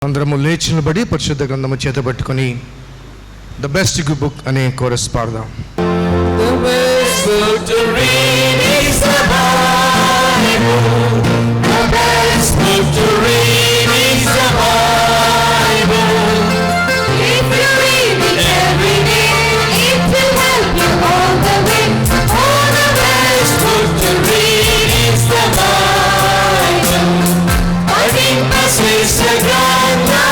అందరము లేచి నిలబడి పరిశుద్ధ గ్రంథము చేతబట్టుకొని ద బెస్ట్ బుక్ అనే కోరస్ పాడదాం. The best book to read is the Bible. The best book to read is the Bible. If you read it every day, it will help you all the way. Oh, the best book to read is the Bible. I think that's Mr. Grandma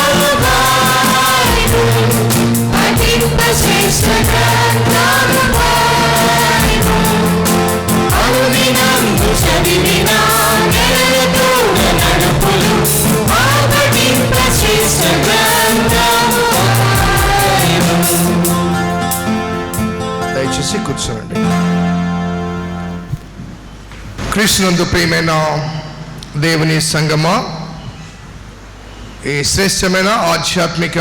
Bible. I think that's Mr. Grandma Bible. అనుదినందు చదివిన నెలలతో నడుపులు ఆపటింప శ్రేష్ఠ గ్రంథము Bible. దయచేసి కూర్చోండి. క్రీస్తునందు ప్రియమైన దేవుని సంగమా, ఈ శ్రేష్టమైన ఆధ్యాత్మిక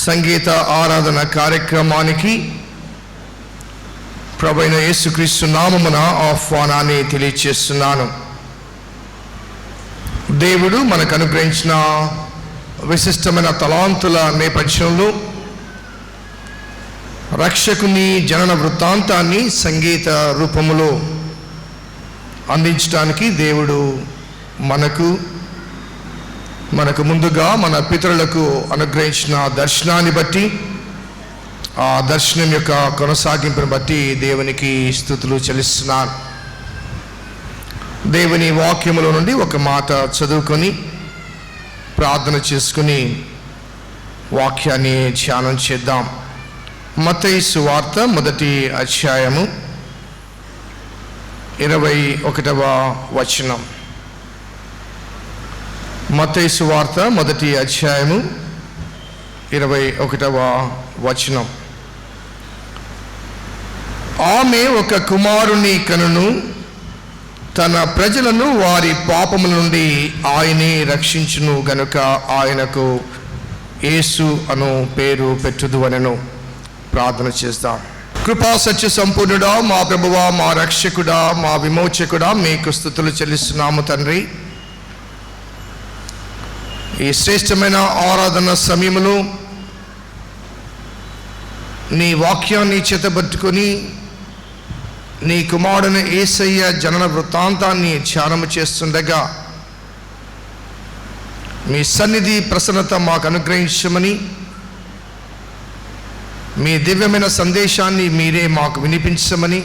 సంగీత ఆరాధన కార్యక్రమానికి ప్రభువైన యేసుక్రీస్తు నామమున ఆహ్వానాన్ని తెలియచేస్తున్నాను. దేవుడు మనకు అనుగ్రహించిన విశిష్టమైన తలాంతుల నేపథ్యంలో రక్షకుని జనన వృత్తాంతాన్ని సంగీత రూపములో అందించడానికి దేవుడు మనకు ముందుగా మన పితరులకు అనుగ్రహించిన దర్శనాన్ని బట్టి, ఆ దర్శనం యొక్క కొనసాగింపును బట్టి దేవునికి స్తుతులు చెల్లిస్తున్నాను. దేవుని వాక్యములో నుండి ఒక మాట చదువుకొని ప్రార్థన చేసుకుని వాక్యాన్ని ధ్యానం చేద్దాం. మత్తయి సువార్త 1వ అధ్యాయము 21వ వచనం. మత్తయి సువార్త 1వ అధ్యాయము 21వ వచనం. ఆమె ఒక కుమారుని కనును, తన ప్రజలను వారి పాపముల నుండి ఆయనే రక్షించును గనుక ఆయనకు యేసు అను పేరు పెట్టుదు అనెను. ప్రార్థన చేద్దాం. కృపా సత్య సంపూర్ణుడా, మా ప్రభువా, మా రక్షకుడా, మా విమోచకుడా, మీకు స్తుతులు చెల్లిస్తున్నాము తండ్రి. ఈ శ్రేష్టమైన ఆరాధన సమయంలో నీ వాక్యాన్ని చేతబట్టుకొని నీ కుమారుని యేసయ్య జనన వృత్తాంతాన్ని ధ్యానము చేస్తుండగా మీ సన్నిధి ప్రసన్నత మాకు అనుగ్రహించమని, మీ దివ్యమైన సందేశాన్ని మీరే మాకు వినిపించమని,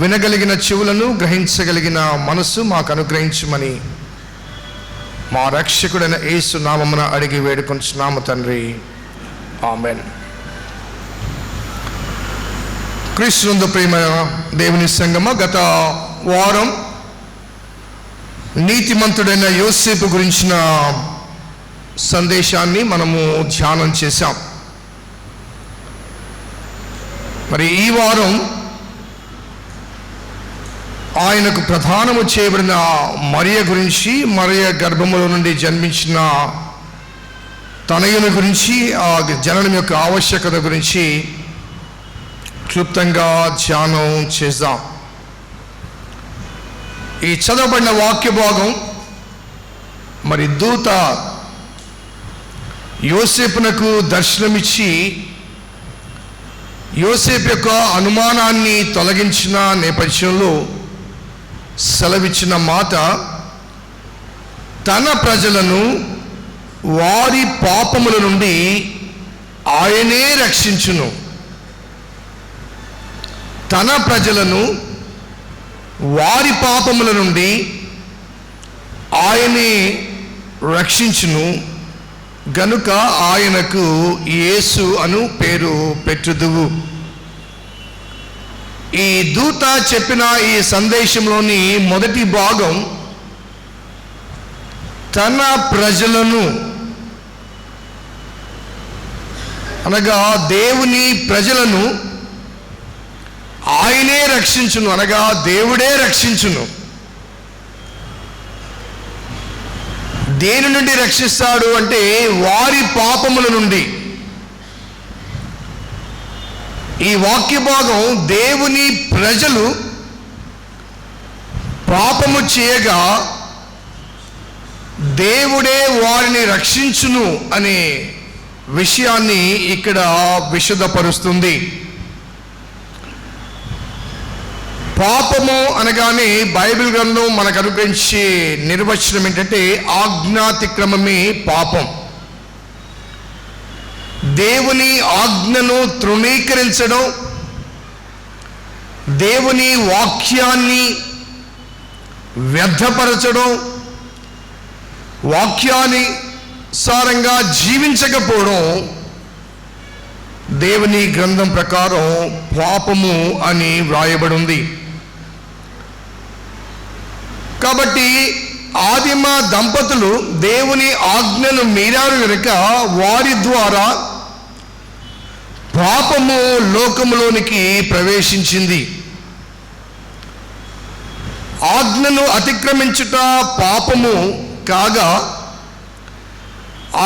వినగలిగిన చెవులను, గ్రహించగలిగిన మనసు మాకు అనుగ్రహించమని మా రక్షకుడైన యేసు నామమున అడిగి వేడుకొంచున్నాము తండ్రి. ఆమేన్. క్రీస్తునందు ప్రియమైన దేవుని సంగమ, గత వారం నీతిమంతుడైన యోసేపు గురించిన సందేశాన్ని మనము ధ్యానం చేశాం. మరి ఈ వారం ఆయనకు ప్రధానము చేయబడిన మరియ గురించి, మరియ గర్భములో నుండి జన్మించిన తనయుని గురించి, ఆ జననం యొక్క ఆవశ్యకత గురించి క్లుప్తంగా ధ్యానం చేద్దాం. ఈ చదవబడిన వాక్య భాగం మరి దూత యోసేపునకు దర్శనమిచ్చి యోసేపు యొక్క అనుమానాన్ని తొలగించిన నేపథ్యంలో సెలవిచ్చిన మాట, తన ప్రజలను వారి పాపముల నుండి ఆయనే రక్షించును. తన ప్రజలను వారి పాపముల నుండి ఆయనే రక్షించును గనుక ఆయనకు యేసు అను పేరు పెట్టుదువు. ఈ దూత చెప్పిన ఈ సందేశంలోని మొదటి భాగం తన ప్రజలను అనగా దేవుని ప్రజలను ఆయనే రక్షించును, అనగా దేవుడే రక్షించును. దేని నుండి రక్షిస్తాడు అంటే వారి పాపముల నుండి. ఈ వాక్య భాగం దేవుని ప్రజలు పాపము చేయగా దేవుడే వారిని రక్షించును అనే విషయాన్ని ఇక్కడ విశదపరుస్తుంది. పాపము అనగానే బైబిల్ గ్రంథం మనకు అనుగ్రహించే నిర్వచనం ఏంటంటే ఆజ్ఞాతిక్రమమే పాపం. దేవుని ఆజ్ఞను తృణీకరించడం, దేవుని వాక్యాన్ని వ్యర్థపరచడం, వాక్యానుసారంగా జీవించకపోవడం దేవుని గ్రంథం ప్రకారం పాపము అని వ్రాయబడి. కాబట్టి ఆదిమ దంపతులు దేవుని ఆజ్ఞను మీరారు కనుక వారి ద్వారా పాపము లోకములోనికి ప్రవేశించింది. ఆజ్ఞను అతిక్రమించుట పాపము కాగా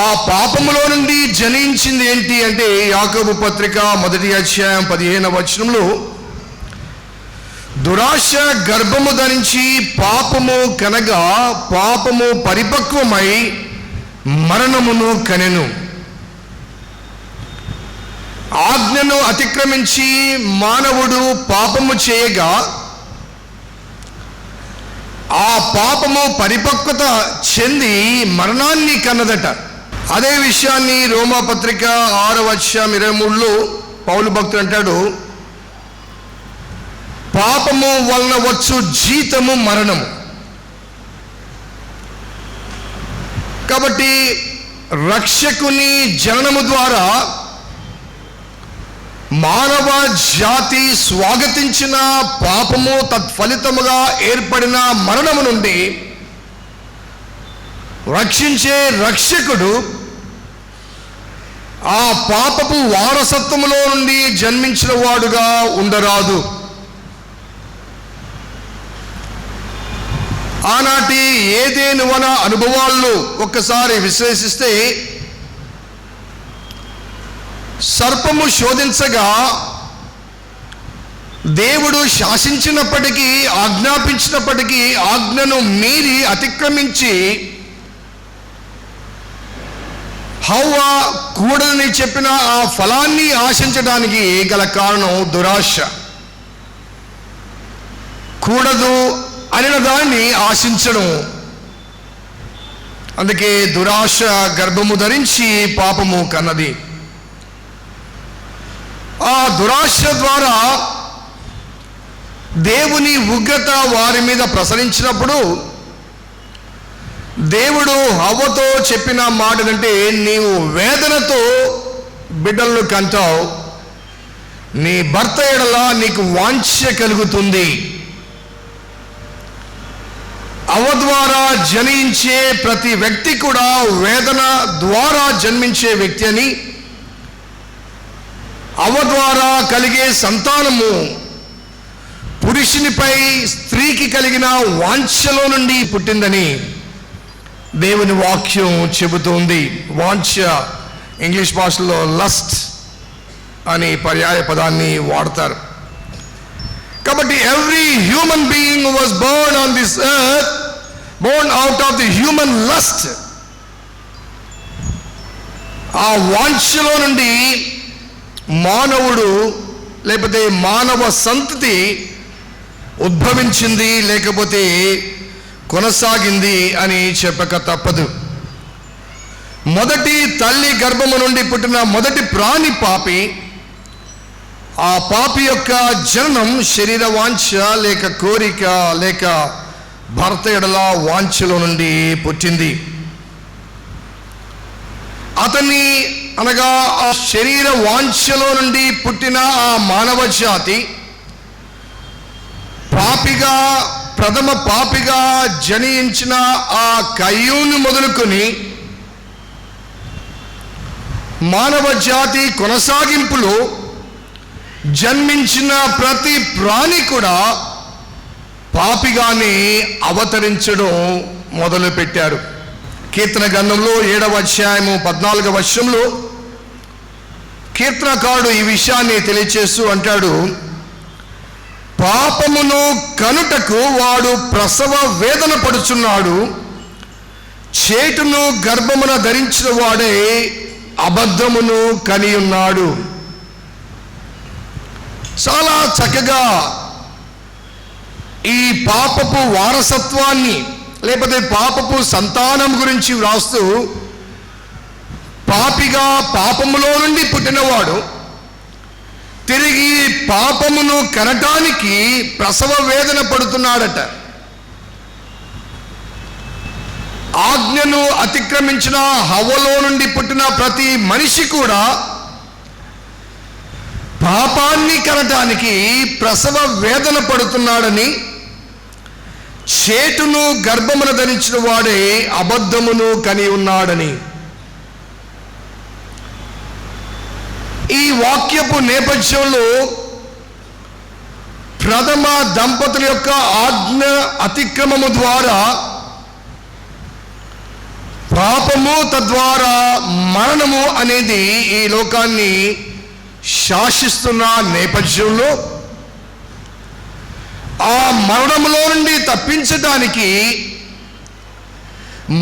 ఆ పాపములో నుండి జనించింది ఏంటి అంటే యాకోబు పత్రిక 1వ అధ్యాయం 15వ వచనంలో దురాశ గర్భము ధరించి పాపము కనగా పాపము పరిపక్వమై మరణమును కనెను. ఆజ్ఞను అతిక్రమించి మానవుడు పాపము చేయగా ఆ పాపము పరిపక్వత చెంది మరణాన్ని కన్నదట. అదే విషయాన్ని రోమాపత్రిక 6వ అధ్యాయం 23లో పౌలు భక్తుడు అంటాడు, పాపము వలన వచ్చు జీతము మరణము. కాబట్టి రక్షకుని జననము ద్వారా మానవ జాతి స్వాగతించిన పాపము తత్ఫలితముగా ఏర్పడిన మరణము నుండి రక్షించే రక్షకుడు ఆ పాపపు వారసత్వములో నుండి జన్మించిన వాడుగా ఉండరాదు. ఆనాటి ఏదేను వన అనుభవాలను ఒక్కసారి విశ్లేషిస్తే సర్పము శోధించగా దేవుడు శాసించినప్పటికీ ఆజ్ఞాపించినప్పటికీ ఆజ్ఞను మీరి అతిక్రమించి హవ్వ కూడదని చెప్పిన ఆ ఫలాన్ని ఆశించడానికి గల కారణం దురాశ. కూడదు అనిన దాన్ని ఆశించడం. అందుకే దురాశ గర్భము ధరించి పాపము కన్నది. ఆ దురాశ ద్వారా దేవుని ఉగ్రత వారి మీద ప్రసరించినప్పుడు దేవుడు హవ్వతో చెప్పిన మాట అంటే, నీవు వేదనతో బిడ్డలను కంటావు, నీ భర్త ఎడల నీకు వాంఛ కలుగుతుంది. అవ్వ ద్వారా జనించే ప్రతి వ్యక్తి కూడా వేదన ద్వారా జన్మించే వ్యక్తి అని, అవ్వ ద్వారా కలిగే సంతానము పురుషునిపై స్త్రీకి కలిగిన వాంఛలో నుండి పుట్టిందని దేవుని వాక్యం చెబుతోంది. వాంఛ ఇంగ్లీష్ భాషలో లస్ట్ అని పర్యాయ పదాన్ని వాడతారు. కాబట్టి every human being was Born on this earth, Born out of the human lust. ఆ వాంఛలో నుండి మానవుడు లేకపోతే మానవ సంతతి ఉద్భవించింది, లేకపోతే కొనసాగింది అని చెప్పక తప్పదు. మొదటి తల్లి గర్భము నుండి పుట్టిన మొదటి ప్రాణి పాపి. ఆ పాపి యొక్క జననం శరీర వాంఛ లేక కోరిక లేక భర్త ఎడల వాంఛలో నుండి పుట్టింది. అతన్ని అనగా ఆ శరీర వాంఛలో నుండి పుట్టిన ఆ మానవ జాతి పాపిగా, ప్రథమ పాపిగా జనించిన ఆ కయ్యూను మొదలుకొని మానవ జాతి కొనసాగింపులో జన్మించిన ప్రతి ప్రాణి కూడా పాపిగానే అవతరించడం మొదలుపెట్టారు. కీర్తన గ్రంథంలో 7వ అధ్యాయము 14వ వచనంలో కీర్తనకారుడు ఈ విషయాన్ని తెలియచేస్తూ అంటాడు, పాపమును కనుటకు వాడు ప్రసవ వేదన పడుచున్నాడు, చేటును గర్భమున ధరించిన వాడే అబద్ధమును కని ఉన్నాడు. చాలా చక్కగా ఈ పాపపు వారసత్వాన్ని లేకపోతే పాపపు సంతానం గురించి వ్రాస్తూ, పాపిగా పాపములో నుండి పుట్టినవాడు తిరిగి పాపమును కనటానికి ప్రసవ వేదన పడుతున్నాడట. ఆజ్ఞను అతిక్రమించిన హవ్వలో నుండి పుట్టిన ప్రతి మనిషి కూడా పాపాన్ని కనటానికి ప్రసవ వేదన పడుతున్నాడని, చేటును గర్భమున ధరించిన వాడే అబద్ధమును కని ఉన్నాడని. ఈ వాక్యపు నేపథ్యంలో ప్రథమ దంపతుల యొక్క ఆజ్ఞ అతిక్రమము ద్వారా పాపము, తద్వారా మరణము అనేది ఈ లోకాన్ని శాసిస్తున్న నేపథ్యంలో ఆ మరణములో నుండి తప్పించడానికి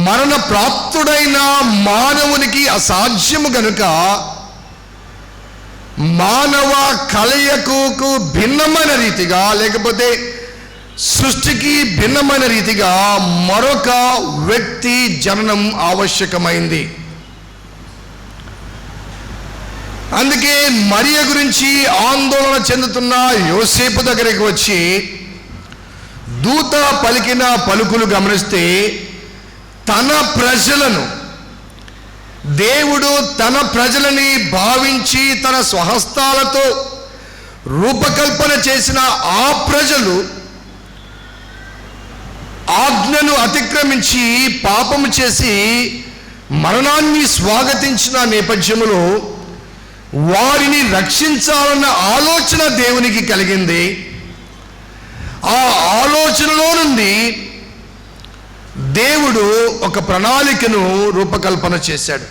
మరణ ప్రాప్తుడైన మానవునికి అసాధ్యము గనుక మానవ కలయికకు భిన్నమైన రీతిగా లేకపోతే సృష్టికి భిన్నమైన రీతిగా మరొక వ్యక్తి జననం ఆవశ్యకమైంది. అందుకే మరియ గురించి ఆందోళన చెందుతున్న యోసేపు దగ్గరికి వచ్చి దూత పలికిన పలుకులు గమనిస్తే, తన ప్రజలను దేవుడు తన ప్రజలని భావించి తన స్వహస్తాలతో రూపకల్పన చేసిన ఆ ప్రజలు ఆజ్ఞను అతిక్రమించి పాపము చేసి మరణాన్ని స్వాగతించిన నేపథ్యములో వారిని రక్షించాలన్న ఆలోచన దేవునికి కలిగింది. ఆ ఆలోచనలో నుండి దేవుడు ఒక ప్రణాళికను రూపకల్పన చేశాడు.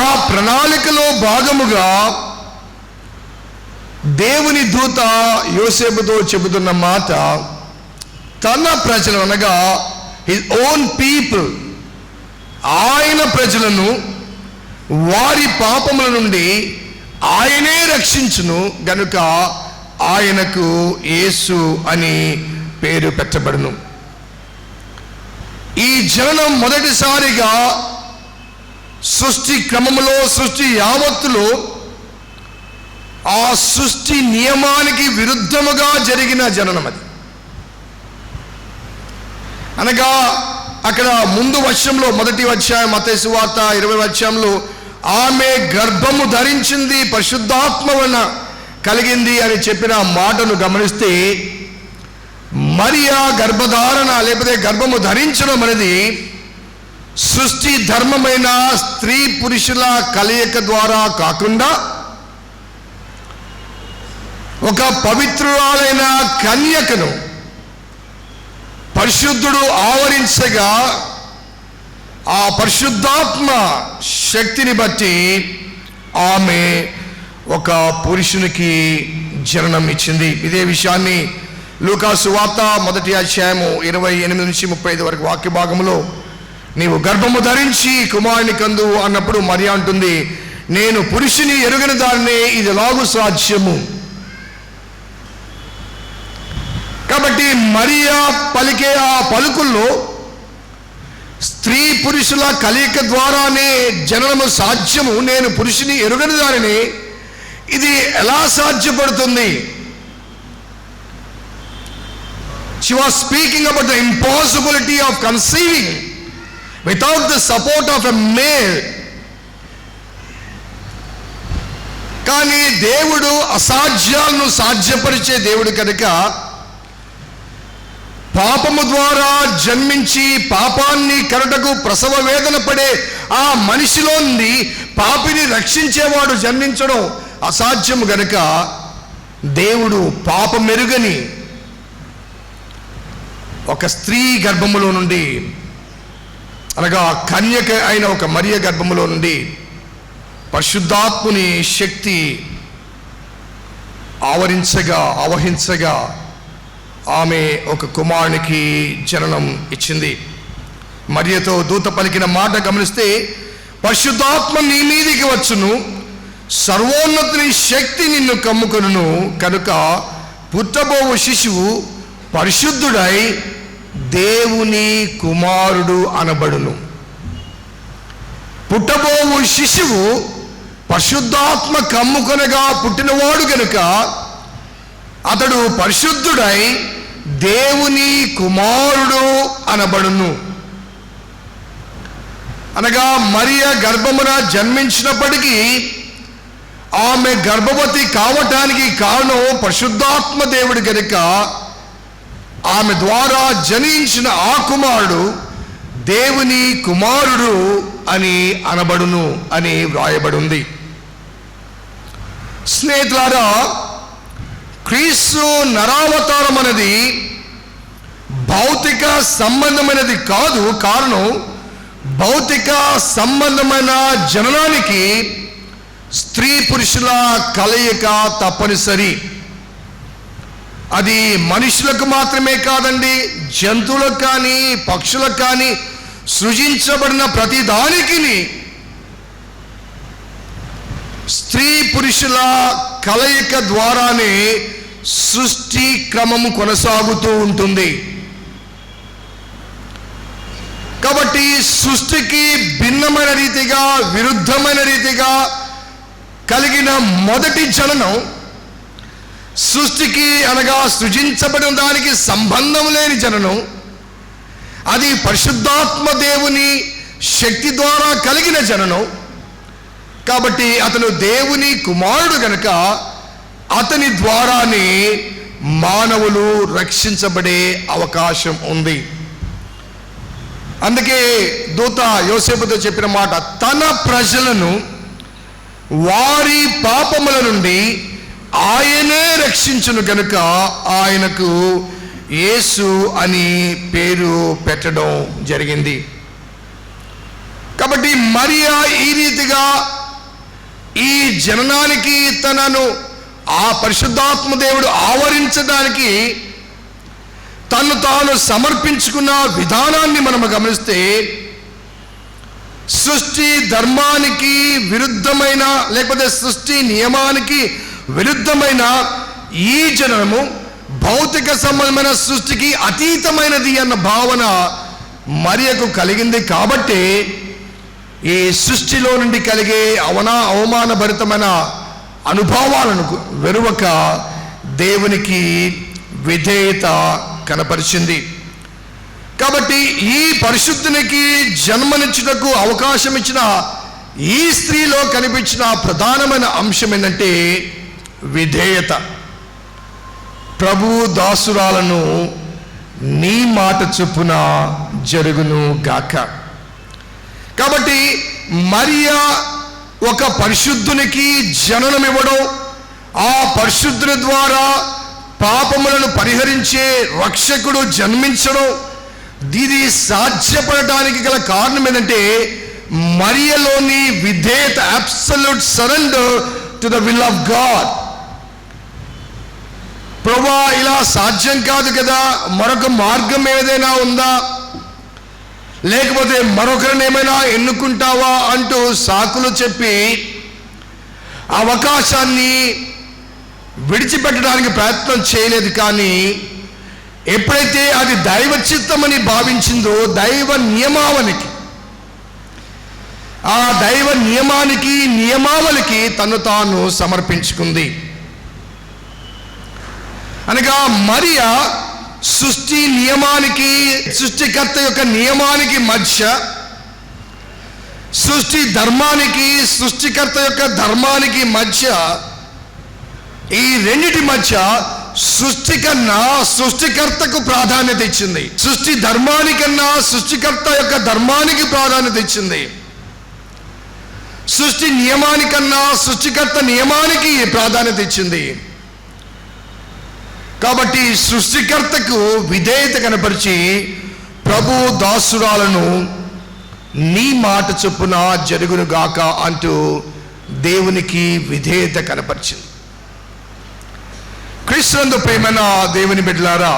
ఆ ప్రణాళికలో భాగముగా దేవుని దూత యోసేపుతో చెబుతున్న మాట, తన ప్రజలు అనగా హిస్ ఓన్ పీపుల్, ఆయన ప్రజలను వారి పాపముల నుండి ఆయనే రక్షించును గనుక ఆయనకు యేసు అని పేరు పెట్టబడును. ఈ జననం మొదటిసారిగా సృష్టి క్రమములో, సృష్టి యావత్తులో ఆ సృష్టి నియమానికి విరుద్ధముగా జరిగిన జననం అది. అనగా అక్కడ ముందు వచనంలో, మొదటి అధ్యాయం మత్తయి సువార్త 20వ అధ్యాయంలో ఆమె గర్భము ధరించింది, పరిశుద్ధాత్మ వలన కలిగింది అని చెప్పిన మాటను గమనిస్తే, మరియా గర్భధారణ లేకపోతే గర్భము ధరించడం అనేది సృష్టి ధర్మమైన స్త్రీ పురుషుల కలయిక ద్వారా కాకుండా ఒక పవిత్రురాలైన కన్యకను పరిశుద్ధుడు ఆవరించగా ఆ పరిశుద్ధాత్మ శక్తిని బట్టి ఆమె ఒక పురుషునికి జననం ఇచ్చింది. ఇదే విషయాన్ని లూకా సువార్త 1వ అధ్యాయము 28 నుంచి 35 వరకు వాక్య భాగంలో, నీవు గర్భము ధరించి కుమారుని కందు అన్నప్పుడు మరియా అంటుంది, నేను పురుషుని ఎరుగని దానినే, ఇది ఎలాగూ సాధ్యము. కాబట్టి మరియా పలికే ఆ పలుకుల్లో స్త్రీ పురుషుల కలయిక ద్వారానే జననము సాధ్యము, నేను పురుషుని ఎరుగని దానిని, ఇది ఎలా సాధ్యపడుతుంది? She was speaking about the impossibility of conceiving without the support of a male. కానీ దేవుడు అసాధ్యాలను సాధ్యపరిచే దేవుడు కనుక పాపము ద్వారా జన్మించి పాపాన్ని కరటకు ప్రసవ వేదన పడే ఆ మనిషిలో నుండి పాపిని రక్షించేవాడు జన్మించడం అసాధ్యము గనుక దేవుడు పాపమెరుగని ఒక స్త్రీ గర్భములో నుండి, అనగా కన్యక అయిన ఒక మరియ గర్భములో నుండి పరిశుద్ధాత్ముని శక్తి ఆవహించగా ఆమె ఒక కుమారునికి జననం ఇచ్చింది. మరియతో దూత పలికిన మాట గమనిస్తే, పరిశుద్ధాత్మ నీ మీదికి వచ్చును, సర్వోన్నతుని శక్తి నిన్ను కమ్ముకొనును, కనుక పుట్టబోవు శిశువు పరిశుద్ధుడై దేవుని కుమారుడు అనబడును. పుట్టబోవు శిశువు పరిశుద్ధాత్మ కమ్ముకొనగా పుట్టినవాడు గనుక అతడు పరిశుద్ధుడై దేవుని కుమారుడు అనబడును. అనగా మరియ గర్భమున జన్మించినప్పటికీ ఆమె గర్భవతి కావటానికి కారణం పరిశుద్ధాత్మ దేవుడు గనుక ఆమె ద్వారా జనించిన ఆ కుమారుడు దేవుని కుమారుడు అని అనబడును అని వ్రాయబడింది. స్నేహితులారా, క్రీస్తు నరావతారం అనేది భౌతిక సంబంధమైనది కాదు. కారణం, భౌతిక సంబంధమైన జననానికి స్త్రీ పురుషుల కలయిక తప్పనిసరి. అది మనుషులకు మాత్రమే కాదండి, జంతువులకు కానీ పక్షులకు కానీ సృజించబడిన ప్రతి దానికి స్త్రీ పురుషుల కలయిక ద్వారానే సృష్టి క్రమము కొనసాగుతూ ఉంటుంది. కాబట్టి సృష్టికి భిన్నమైన రీతిగా, విరుద్ధమైన రీతిగా కలిగిన మొదటి జననం, సృష్టికి అనగా సృజించబడిన దానికి సంబంధం లేని జననం, అది పరిశుద్ధాత్మ దేవుని శక్తి ద్వారా కలిగిన జననం. కాబట్టి అతను దేవుని కుమారుడు గనుక అతని ద్వారానే మానవులు రక్షించబడే అవకాశం ఉంది. అందుకే దూత యోసేపుతో చెప్పిన మాట, తన ప్రజలను వారి పాపముల నుండి ఆయనే రక్షించును గనుక ఆయనకు యేసు అని పేరు పెట్టడం జరిగింది. కాబట్టి మరియా ఈ రీతిగా ఈ జననానికి తనను ఆ పరిశుద్ధాత్మ దేవుడు ఆవరించడానికి తను తాను సమర్పించుకున్న విధానాన్ని మనము గమనిస్తే, సృష్టి ధర్మానికి విరుద్ధమైన లేకపోతే సృష్టి నియమానికి విరుద్ధమైన ఈ జననము భౌతిక సంబంధమైన సృష్టికి అతీతమైనది అన్న భావన మరియకు కలిగింది. కాబట్టి ఈ సృష్టిలో నుండి కలిగే అవమానభరితమైన అనుభవాలను వెరువక దేవునికి విధేయత కనపరిచింది. కాబట్టి ఈ పరిశుద్ధునికి జన్మనిచ్చుటకు అవకాశం ఇచ్చిన ఈ స్త్రీలో కనిపించిన ప్రధానమైన అంశం ఏంటంటే విధేయత. ప్రభు దాసురాలను నీ మాట చొప్పున జరుగును గాక. కాబట్టి మరియా ఒక పరిశుద్ధునికి జననం ఇవ్వడం, ఆ పరిశుద్ధుని ద్వారా పాపములను పరిహరించే రక్షకుడు జన్మించడం, ఇది సాధ్యపడటానికి గల కారణం ఏంటంటే మరియలోని విధేయత, absolute surrender to the will of God. ప్రభువా, ఇలా సాధ్యం కాదు కదా, మరొక మార్గం ఏదైనా ఉందా, లేకపోతే మరొకరిని ఏమైనా ఎన్నుకుంటావా అంటూ సాకులు చెప్పి అవకాశాన్ని విడిచిపెట్టడానికి ప్రయత్నం చేయలేదు. కానీ ఎప్పుడైతే అది దైవ చిత్తమని భావించిందో, దైవ నియమావళికి, ఆ దైవ నియమావళికి తను తాను సమర్పించుకుంది. అనగా మరియా సృష్టి నియమానికి, సృష్టికర్త యొక్క నియమానికి మధ్య, సృష్టి ధర్మానికి, సృష్టికర్త యొక్క ధర్మానికి మధ్య, ఈ రెండిటి మధ్య సృష్టి కన్నా సృష్టికర్తకు ప్రాధాన్యత ఇచ్చింది. సృష్టి ధర్మానికన్నా సృష్టికర్త యొక్క ధర్మానికి ప్రాధాన్యత ఇచ్చింది. సృష్టి నియమానికన్నా సృష్టికర్త నియమానికి ప్రాధాన్యత ఇచ్చింది. కాబట్టి సృష్టికర్తకు విధేయత కనపరిచి ప్రభు దాసురాలను నీ మాట చొప్పున జరుగును గాక అంటూ దేవునికి విధేయత కనపరిచింది. క్రీస్తునందు ప్రియమైన దేవుని బిడ్డలారా,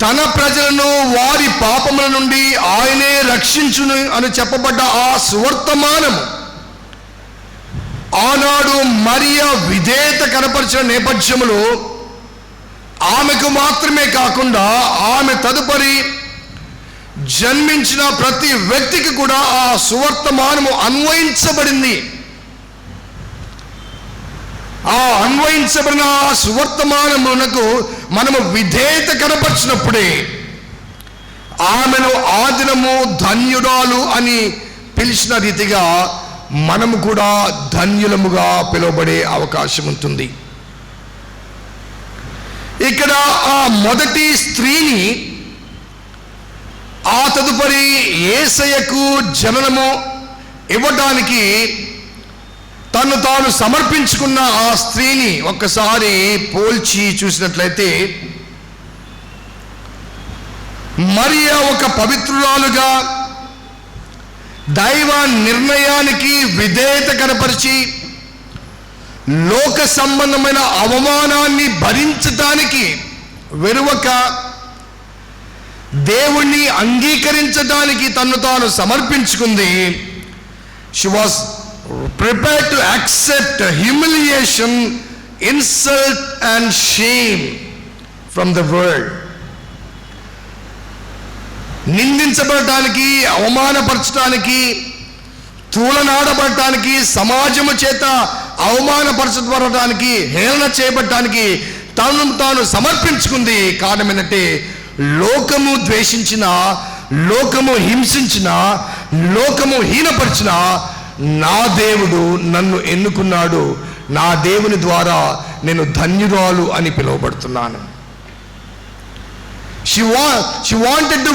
తన ప్రజలను వారి పాపముల నుండి ఆయనే రక్షించును అని చెప్పబడ్డ ఆ సువర్తమానము ఆనాడు మరియ విధేయత కనపరిచిన నేపథ్యములో ఆమెకు మాత్రమే కాకుండా ఆమె తదుపరి జన్మించిన ప్రతి వ్యక్తికి కూడా ఆ సువర్తమానము అన్వయించబడింది. ఆ అన్వయించబడిన ఆ సువర్తమానమునకు మనము విధేయత కనపరిచినప్పుడే ఆమెను ఆదినము ధన్యురాలు అని పిలిచిన రీతిగా మనము కూడా ధన్యులముగా పిలువబడే అవకాశం ఉంటుంది. ఇక్కడ ఆ మొదటి స్త్రీని ఆ తదుపరి యేసయ్యకు జననము ఇవ్వడానికి తను తాను సమర్పించుకున్న ఆ స్త్రీని ఒక్కసారి పోల్చి చూసినట్లయితే మరియ ఒక పవిత్రురాలుగా దైవ నిర్ణయానికి విధేయత కనపరిచి లోక సంబంధమైన అవమానాన్ని భరించటానికి వెరువక దేవుణ్ణి అంగీకరించడానికి తను తాను సమర్పించుకుంది. She was prepared to accept humiliation, insult and shame from the world. నిందించబడటానికి, అవమానపరచడానికి, తూలనాడబడటానికి, సమాజము చేత అవమానపరచబడటానికి, హేళన చేయబడటానికి తను తాను సమర్పించుకుంది. కారణం ఏంటంటే లోకము ద్వేషించిన, లోకము హింసించిన, లోకము హీనపరిచిన నా దేవుడు నన్ను ఎన్నుకున్నాడు, నా దేవుని ద్వారా నేను ధన్యురాలు అని పిలువబడుతున్నాను. She wanted to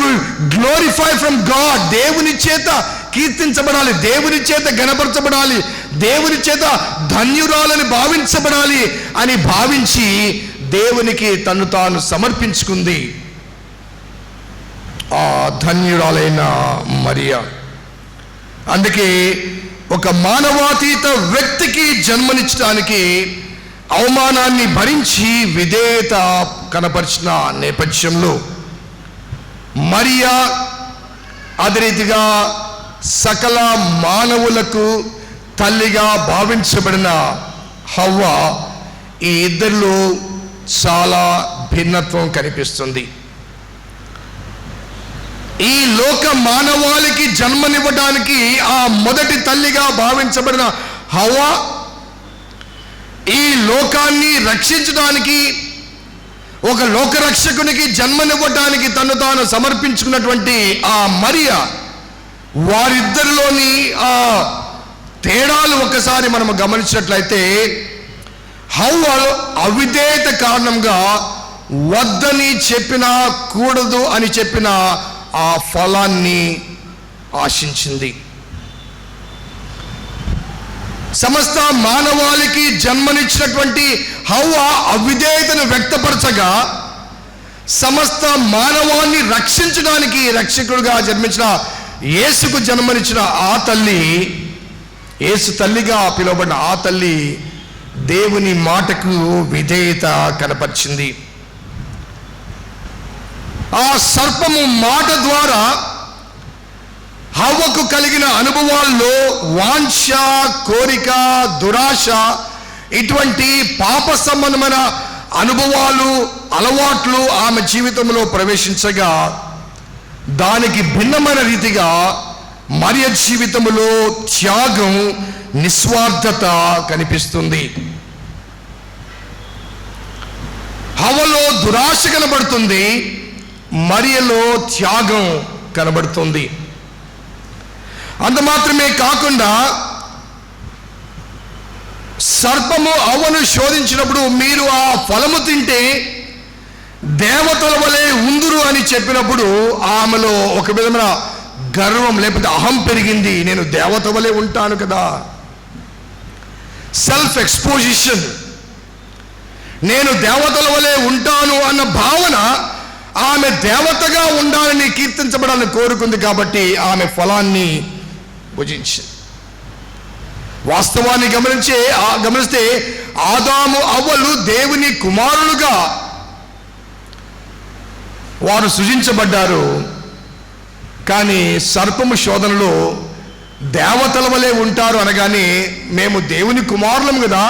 glorify from God. దేవుని చేత కీర్తించబడాలి, దేవుని చేత గణపరచబడాలి, దేవుని చేత ధన్యురాలని భావించబడాలి అని భావించి దేవునికి తను తాను సమర్పించుకుంది ఆ ధన్యురాలైన మరియా. అందుకే ఒక మానవాతీత వ్యక్తికి జన్మనిచ్చడానికి అవమానాన్ని భరించి విధేయత కనపరిచిన నేపథ్యంలో మరియా అదే రీతిగా సకల మానవులకు తల్లిగా భావించబడిన హవ్వ, ఈ ఇద్దరిలో చాలా భిన్నత్వం కనిపిస్తుంది. ఈ లోక మానవాళికి జన్మనివ్వడానికి ఆ మొదటి తల్లిగా భావించబడిన హవ్వ, ఈ లోకాన్ని రక్షించడానికి ఒక లోకరక్షకునికి జన్మనివ్వడానికి తను తాను సమర్పించుకున్నటువంటి ఆ మరియా, వారిద్దరిలోని ఆ తేడాలు ఒకసారి మనం గమనించినట్లయితే హవ్వ అవిధేయత కారణంగా వద్దని చెప్పినా, కూడదు అని చెప్పిన ఆ ఫలాన్ని ఆశించింది. సమస్త మానవాళికి జన్మనిచ్చినటువంటి హవ్వ అవిధేయతను వ్యక్తపరచగా, సమస్త మానవాన్ని రక్షించడానికి రక్షకుడుగా జన్మించిన యేసుకు జన్మనిచ్చిన ఆ తల్లి, యేసు తల్లిగా పిలువబడిన ఆ తల్లి దేవుని మాటకు విధేయత కనపరిచింది. ఆ సర్పము మాట ద్వారా హవ్వకు కలిగిన అనుభవాల్లో వాంఛ, కోరిక, దురాశ, ఇటువంటి పాప సంబంధమైన అనుభవాలు, అలవాట్లు ఆమె జీవితంలో ప్రవేశించగా, దానికి భిన్నమైన రీతిగా మరియ జీవితంలో త్యాగం, నిస్వార్థత కనిపిస్తుంది. హవ్వలో దురాశ కనబడుతుంది, మరియలో త్యాగం కనబడుతుంది. అంత మాత్రమే కాకుండా సర్పము హవ్వను శోధించినప్పుడు మీరు ఆ ఫలము తింటే దేవతల వలె ఉందురు అని చెప్పినప్పుడు ఆమెలో ఒక విధమైన గర్వం లేకపోతే అహం పెరిగింది. నేను దేవత వలె ఉంటాను కదా, సెల్ఫ్ ఎక్స్పోజిషన్, నేను దేవతల వలె ఉంటాను అన్న భావన ఆమె దేవతగా ఉండాలని, కీర్తించబడాలని కోరుకుంది. కాబట్టి ఆమె ఫలాన్ని భుజించింది. వాస్తవాన్ని గమనిస్తే ఆదాము అవ్వలు దేవుని కుమారులుగా వారు సృజించబడ్డారు. కానీ సర్పము శోధనలో దేవతల వలె ఉంటారు అనగానే మేము దేవుని కుమారులము కదా,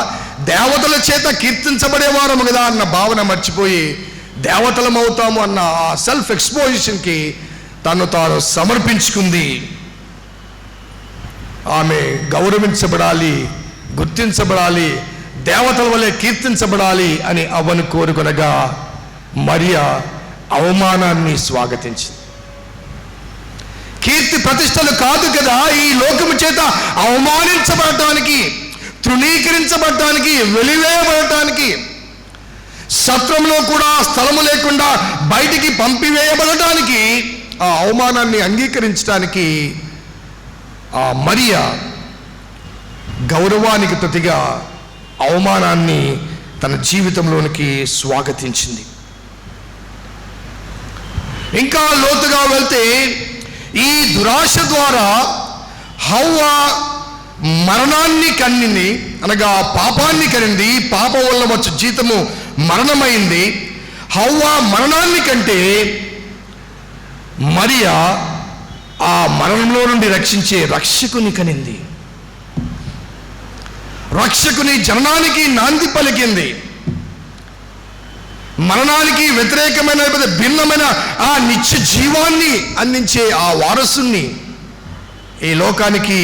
దేవతల చేత కీర్తించబడేవారము కదా అన్న భావన మర్చిపోయి దేవతలం అవుతాము అన్న ఆ సెల్ఫ్ ఎక్స్పోజిషన్కి తను తాను సమర్పించుకుంది. ఆమె గౌరవించబడాలి, గుర్తించబడాలి, దేవతల వలె కీర్తించబడాలి అని అవ్వను కోరుకొనగా మరియా అవమానాన్ని స్వాగతించింది. కీర్తి ప్రతిష్టలు కాదు కదా ఈ లోకము చేత అవమానించబడటానికి, తృణీకరించబడటానికి, వెలివేయబడటానికి, సత్రంలో కూడా స్థలము లేకుండా బయటికి పంపివేయబడటానికి, ఆ అవమానాన్ని అంగీకరించడానికి ఆ మరియా గౌరవానికి ప్రతిగా అవమానాన్ని తన జీవితంలోనికి స్వాగతించింది. ఇంకా లోతుగా వెళ్తే ఈ దురాశ ద్వారా హవ్వ మరణాన్ని కన్నింది, అనగా పాపాన్ని కనింది. పాపం వల్ల వచ్చు జీతము మరణమైంది. హవ్వ మరణాన్ని కంటే మరియా ఆ మరణంలో నుండి రక్షించే రక్షకుని కనింది. రక్షకుని జననానికి నాంది పలికింది. మరణానికి వ్యతిరేకమైన భిన్నమైన ఆ నిత్య జీవాన్ని అందించే ఆ వారసుని ఈ లోకానికి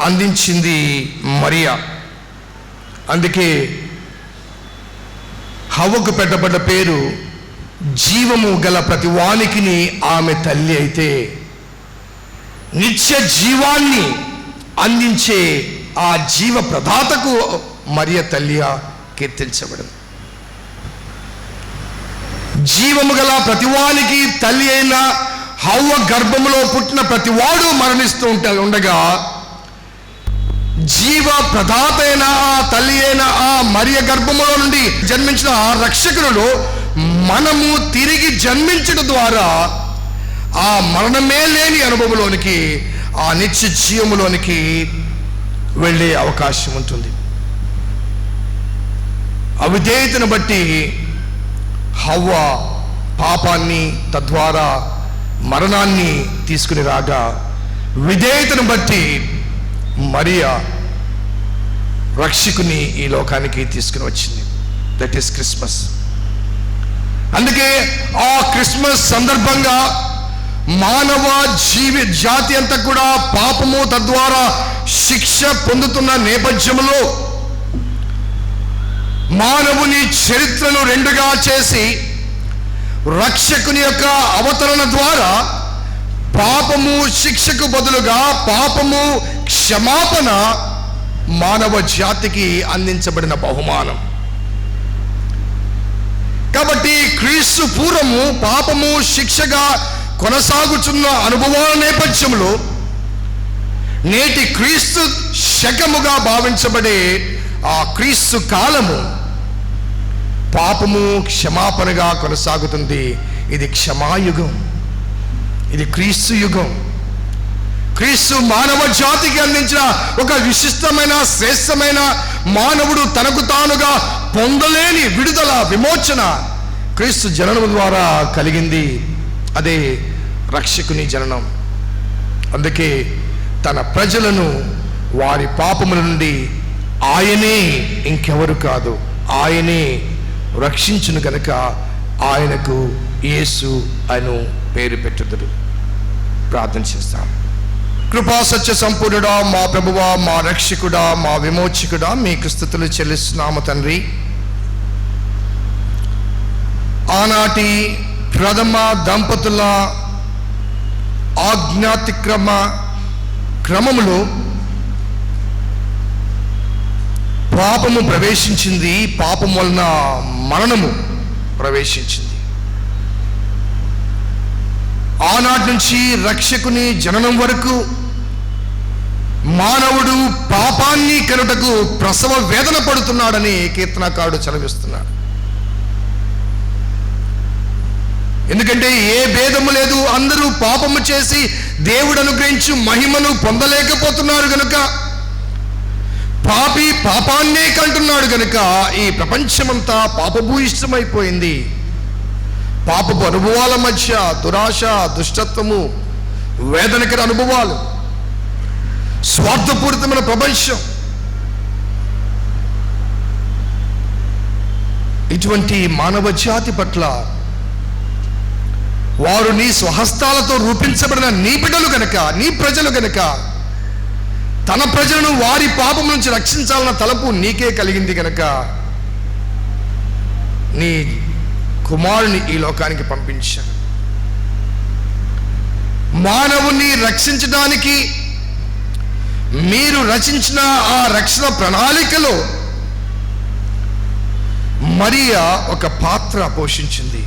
అందించింది మరియా. అందుకే హవ్వకు పెట్టబడ్డ పేరు జీవము గల ప్రతి వానికిని ఆమె తల్లి అయితే, నిత్య జీవాన్ని అందించే ఆ జీవ ప్రదాతకు మరియ తల్లిగా కీర్తించబడింది. జీవము గల ప్రతివానికి తల్లి అయిన హవ్వ గర్భములో పుట్టిన ప్రతివాడు మరణిస్తూ ఉండగా, జీవ ప్రదాత అయిన ఆ తల్లి అయిన ఆ మరియ గర్భములో నుండి జన్మించిన ఆ రక్షకుడు మనము తిరిగి జన్మించడం ద్వారా ఆ మరణమే లేని అనుభవంలోనికి, ఆ నిత్య జీవములోనికి వెళ్ళే అవకాశం ఉంటుంది. అవిధేయతను బట్టి హవ్వ పాపాన్ని, తద్వారా మరణాన్ని తీసుకుని రాగా, విధేయతను బట్టి మరియా రక్షకుని ఈ లోకానికి తీసుకుని వచ్చింది. That is Christmas. అందుకే ఆ క్రిస్మస్ సందర్భంగా మానవ జాతి అంతా కూడా పాపము తద్వారా శిక్ష పొందుతున్న నేపథ్యంలో మానవుని చరిత్రను రెండుగా చేసి రక్షకుని యొక్క అవతరణ ద్వారా పాపము శిక్షకు బదులుగా పాపము క్షమాపణ మానవ జాతికి అందించబడిన బహుమానం. కాబట్టి క్రీస్తు పూర్వము పాపము శిక్షగా కొనసాగుతున్న అనుభవాల నేపథ్యంలో నేటి క్రీస్తు శకముగా భావించబడే ఆ క్రీస్తు కాలము పాపము క్షమాపణగా కొనసాగుతుంది. ఇది క్షమాయుగం, ఇది క్రీస్తు యుగం. క్రీస్తు మానవ జాతికి అందించిన ఒక విశిష్టమైన శ్రేష్టమైన మానవుడు తనకు తానుగా పొందలేని విడుదల, విమోచన క్రీస్తు జననం ద్వారా కలిగింది. అదే రక్షకుని జననం. అందుకే తన ప్రజలను వారి పాపముల నుండి ఆయనే, ఇంకెవరు కాదు, ఆయనే రక్షించును కనుక ఆయనకు యేసు అను పేరు పెట్టుదురు. ప్రార్థన చేస్తాం. కృపా సత్య సంపూర్ణుడా, మా ప్రభువా, మా రక్షకుడా, మా విమోచకుడా, మీకు స్తుతులు చెల్లిస్తున్నాము తండ్రి. ఆనాటి ప్రథమ దంపతుల ఆజ్ఞాతిక్రమ క్రమములో పాపము ప్రవేశించింది. పాపం వలన మరణము ప్రవేశించింది. ఆనాటి నుంచి రక్షకుని జననం వరకు మానవుడు పాపాన్ని కనుటకు ప్రసవ వేదన పడుతున్నాడని కీర్తనకారుడు చదివిస్తున్నాడు. ఎందుకంటే ఏ భేదము లేదు, అందరూ పాపము చేసి దేవుడు అనుగ్రహించు మహిమను పొందలేకపోతున్నారు కనుక, పాపి పాపాన్నే కంటున్నాడు కనుక ఈ ప్రపంచమంతా పాపభూయిష్టమైపోయింది. పాపపు అనుభవాల మధ్య దురాశ, దుష్టత్వము, వేదనకర అనుభవాలు, స్వార్థపూరితమైన ప్రపంచం, ఇటువంటి మానవ జాతి పట్ల వారు నీ స్వహస్తాలతో రూపించబడిన నీ బిడ్డలు గనక, నీ ప్రజలు గనక, తన ప్రజలను వారి పాపం నుంచి రక్షించాలన్న తలపు నీకే కలిగింది గనక నీ కుమారుని ఈ లోకానికి పంపించారు. మానవుని రక్షించడానికి మీరు రచించిన ఆ రక్షణ ప్రణాళికలో మరియా ఒక పాత్ర పోషించింది.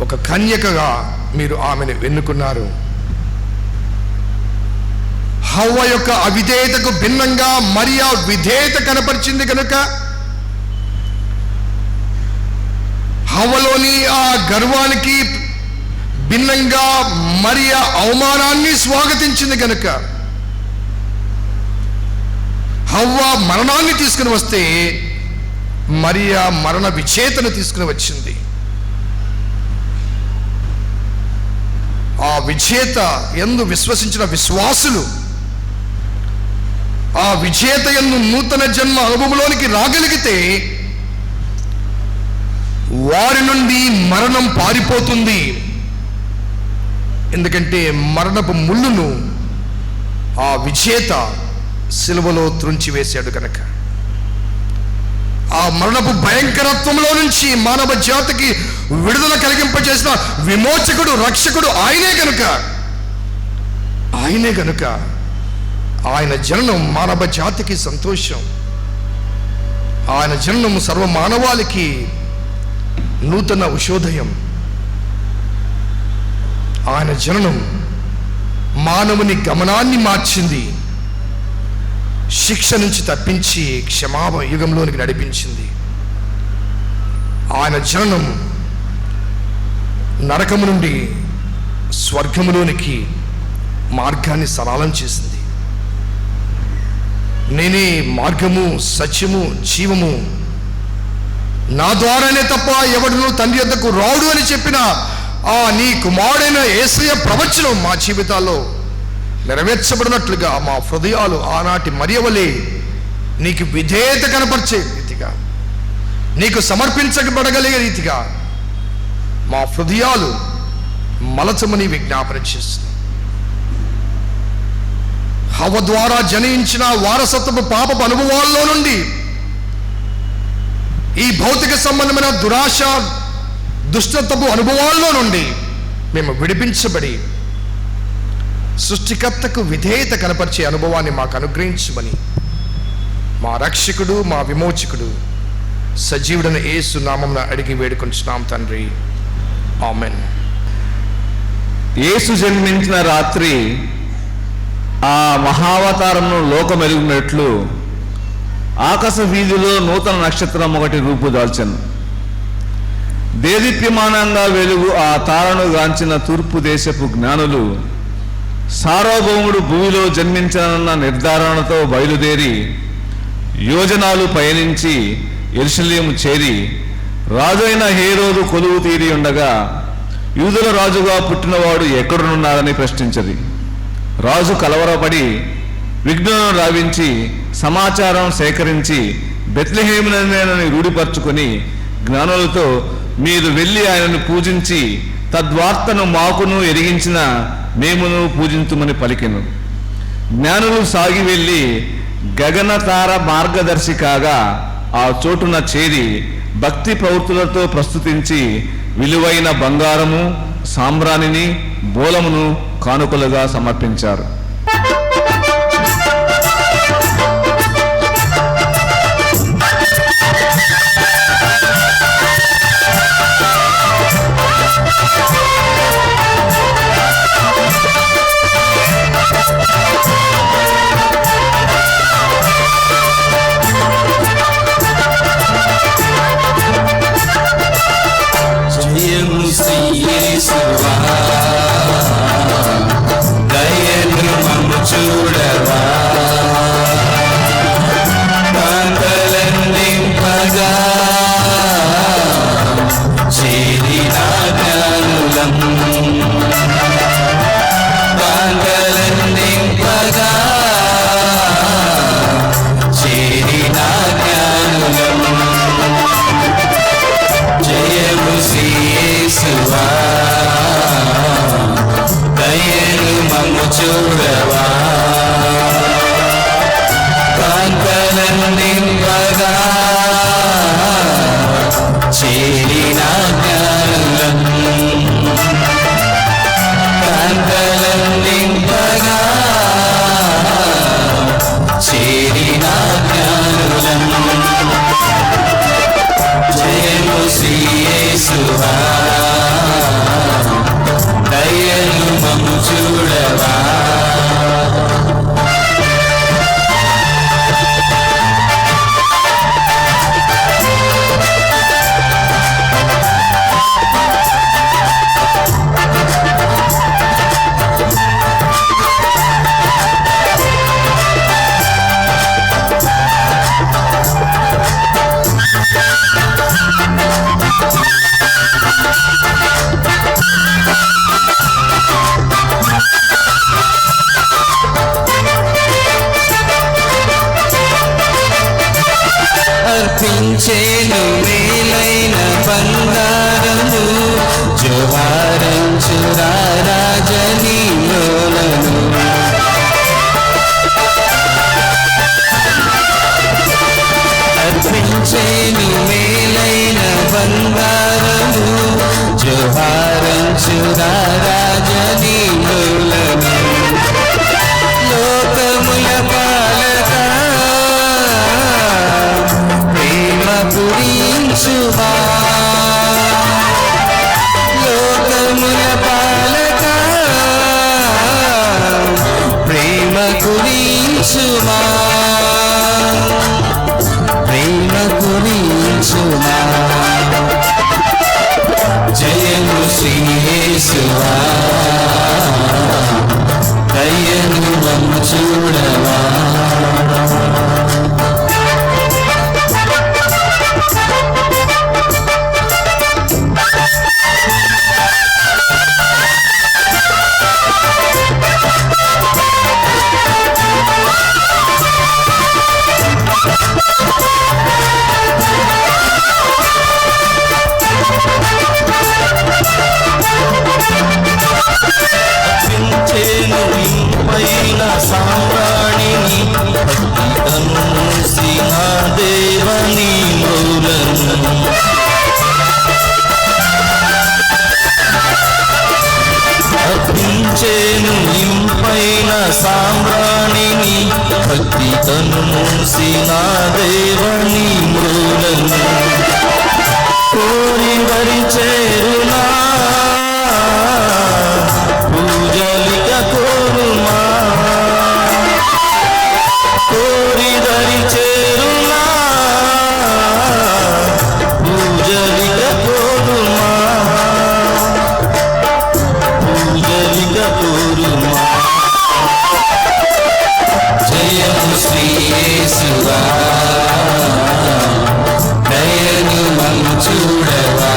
ఒక కన్యకగా మీరు ఆమెను ఎన్నుకున్నారు. హవ్వ యొక్క అవిధేయతకు భిన్నంగా మరియా విధేయత కనపరిచింది కనుక హవ్వలోని ఆ గర్వానికి భిన్నంగా మరియా అవమానాన్ని స్వాగతించింది కనుక హవ్వ మరణాన్ని తీసుకుని వస్తే మరియా మరణ విజేతను తీసుకుని వచ్చింది. ఆ విజేత యందు విశ్వసించిన విశ్వాసులు ఆ విజేత యందు నూతన జన్మ అనుభవంలోనికి రాగలిగితే వారి నుండి మరణం పారిపోతుంది. ఎందుకంటే మరణపు ముళ్ళును ఆ విజేత సిలువలో త్రుంచివేశాడు కనుక. ఆ మరణపు భయంకరత్వంలో నుంచి మానవ జాతికి విడుదల కలిగింపజేసిన విమోచకుడు, రక్షకుడు ఆయనే గనుక ఆయన జననం మానవ జాతికి సంతోషం. ఆయన జననం సర్వ మానవాళికి నూతన ఉషోదయం. ఆయన జననం మానవుని గమనాన్ని మార్చింది, శిక్ష నుంచి తప్పించి క్షమాపణ యుగంలోనికి నడిపించింది. ఆయన జననం నరకము నుండి స్వర్గములోనికి మార్గాన్ని సరళం చేసింది. నేనే మార్గము, సత్యము, జీవము, నా ద్వారానే తప్ప ఎవడును తండ్రి యొద్దకు రాడు అని చెప్పిన ఆ నీ కుమారుడైన యేసయ్య ప్రవచనం మా జీవితాల్లో నెరవేర్చబడినట్లుగా మా హృదయాలు ఆనాటి మరియవలే నీకు విధేయత కనపరిచే రీతిగా, నీకు సమర్పించబడగలిగే రీతిగా మా హృదయాలు మలచమని విజ్ఞాపన చేస్తుంది. హవ్వ ద్వారా జనించిన వారసత్వపు పాపపు అనుభవాల్లో నుండి, ఈ భౌతిక సంబంధమైన దురాశ, దుష్టత్వపు అనుభవాల్లో నుండి మేము విడిపించబడి సృష్టికర్తకు విధేయత కనపరిచే అనుభవాన్ని మాకు అనుగ్రహించమని మా రక్షకుడు, మా విమోచకుడు సజీవుడైన యేసు నామమున అడిగి వేడుకొంచున్నాం తండ్రి, ఆమెన్. యేసు జన్మించిన రాత్రి ఆ మహావతారంను లోకమెరుగునట్లు ఆకాశ వీధిలో నూతన నక్షత్రం ఒకటి రూపుదాల్చెను. దేదీప్యమానంగా వెలుగు ఆ తారను గాంచిన తూర్పు దేశపు జ్ఞానులు సార్వభౌముడు భూమిలో జన్మించానన్న నిర్ధారణతో బయలుదేరి యోజనాలు పయనించి యెరూషలేము చేరి రాజైన హేరోదు కొలువు తీరి ఉండగా యూదుల రాజుగా పుట్టినవాడు ఎక్కడున్నాడని ప్రశ్నించది. రాజు కలవరపడి విఘ్నులను రావించి సమాచారం సేకరించి బెత్లెహేమునని రూఢిపరుచుకొని జ్ఞానులతో మీరు వెళ్ళి ఆయనను పూజించి తద్వార్తను మాకును ఎరిగించిన మేమును పూజింతుమని పలికెను. జ్ఞానులు సాగి వెళ్ళి గగనతార మార్గదర్శి కాగా ఆ చోటున చేరి భక్తి ప్రవృత్తులతో ప్రస్తుతించి విలువైన బంగారము, సాంబ్రాణిని, బోలమును కానుకలుగా సమర్పించారు. జయము శ్రీ యేసువా, దయను చేరిన జ్ఞానులం కాంగలన్నింపగా చేరిన జ్ఞానులం జయము శ్రీ యేసువా దయను మమ్ము చూడవా కాంతలన్నింపగా చేరిన జ్ఞానులం కాంతలన్నింపగా చేరిన జ్ఞానులం జయము శ్రీ యేసువా దయను మమ్ము చూడవా అర్పించేను మేలైన బంగారము జోహారంచురా రాజనీలోలను అర్పించేను మేలైన బంగారము జోహారంచురా రాజనీలోలను లోకముల పాలక పురించుమా లోకముల పాలక ప్రేమ కురించుమా ప్రేమ కురించుమా జయము శ్రీ యేసువా దయను మమ్ము చూడవా అర్పించేను ఇంపైన సామ్రాణిని భక్తితను శ్రీన దేవని మూలను అర్పించేను ఇంపైన సామ్రాణిని భక్తితను శ్రీన దేవని మూలను కోరి వరి చేరునా పూజలిక కోరుమా కోరి దరి చేరునా పూజలిక కోరుమా పూజలిక కోరుమా జయము శ్రీ యేసువా దయను మమ్ము చూడవా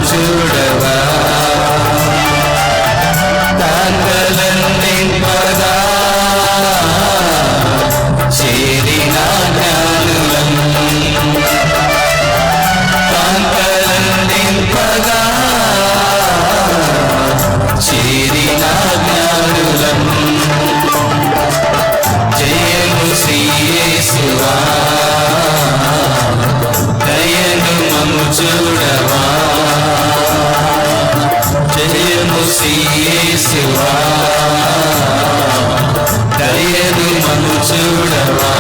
చూడవా తాకలన్నింపగా చేరిన జ్ఞానులను తాకలన్నింపగా చేరిన జ్ఞానులను జయము శ్రీ యేసువా దయను మము చూడవా జయము శ్రీ యేసువా దయను మము చూడవా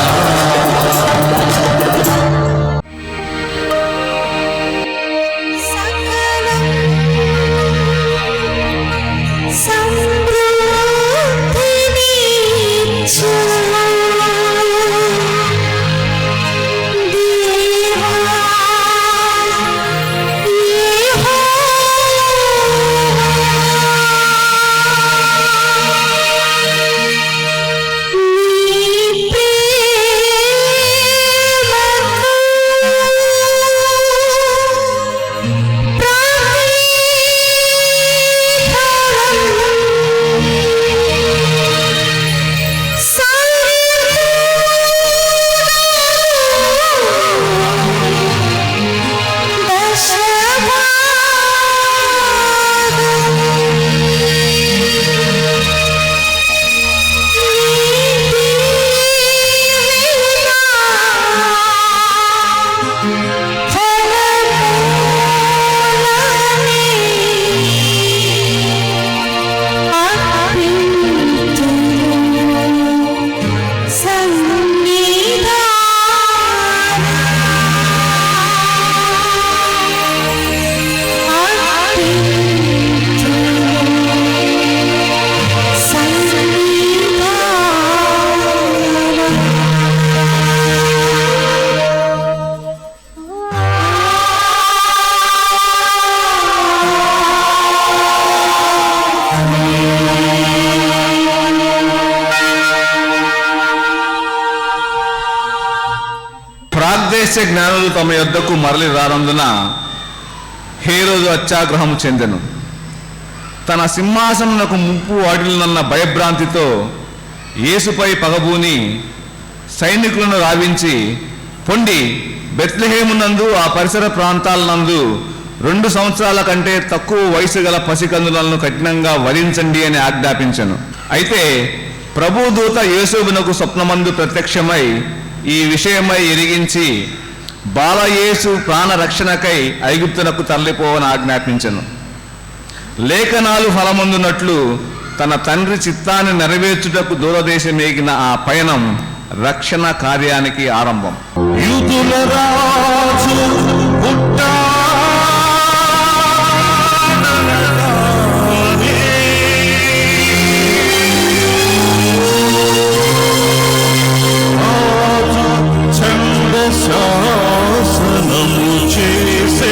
ప్రాగ్దేశ జ్ఞానులు తమ యొద్దకు మరలి రానందున హేరోదు అత్యాగ్రహము చెందెను. తన సింహాసనమునకు ముప్పు వాటిల్నన్న భయభ్రాంతితో యేసుపై పగబూని సైనికులను రావించి, పొండి బెత్లెహేమునందు ఆ పరిసర ప్రాంతాలనందు 2 సంవత్సరాల కంటే తక్కువ వయసు గల పసికందులను కఠినంగా వధించండి అని ఆజ్ఞాపించెను. అయితే ప్రభుదూత యేసువునకు స్వప్నమందు ప్రత్యక్షమై ఈ విషయమై ఎరిగించి బాలయేసు ప్రాణ రక్షణకై ఐగుప్తునకు తరలిపోవని ఆజ్ఞాపించెను. లేఖనాలు ఫలమందునట్లు తన తండ్రి చిత్తాన్ని నెరవేర్చుటకు దూరదేశమేగిన ఆ పయనం రక్షణ కార్యానికి ఆరంభం. యూదుల రాజు శాసనము చేసే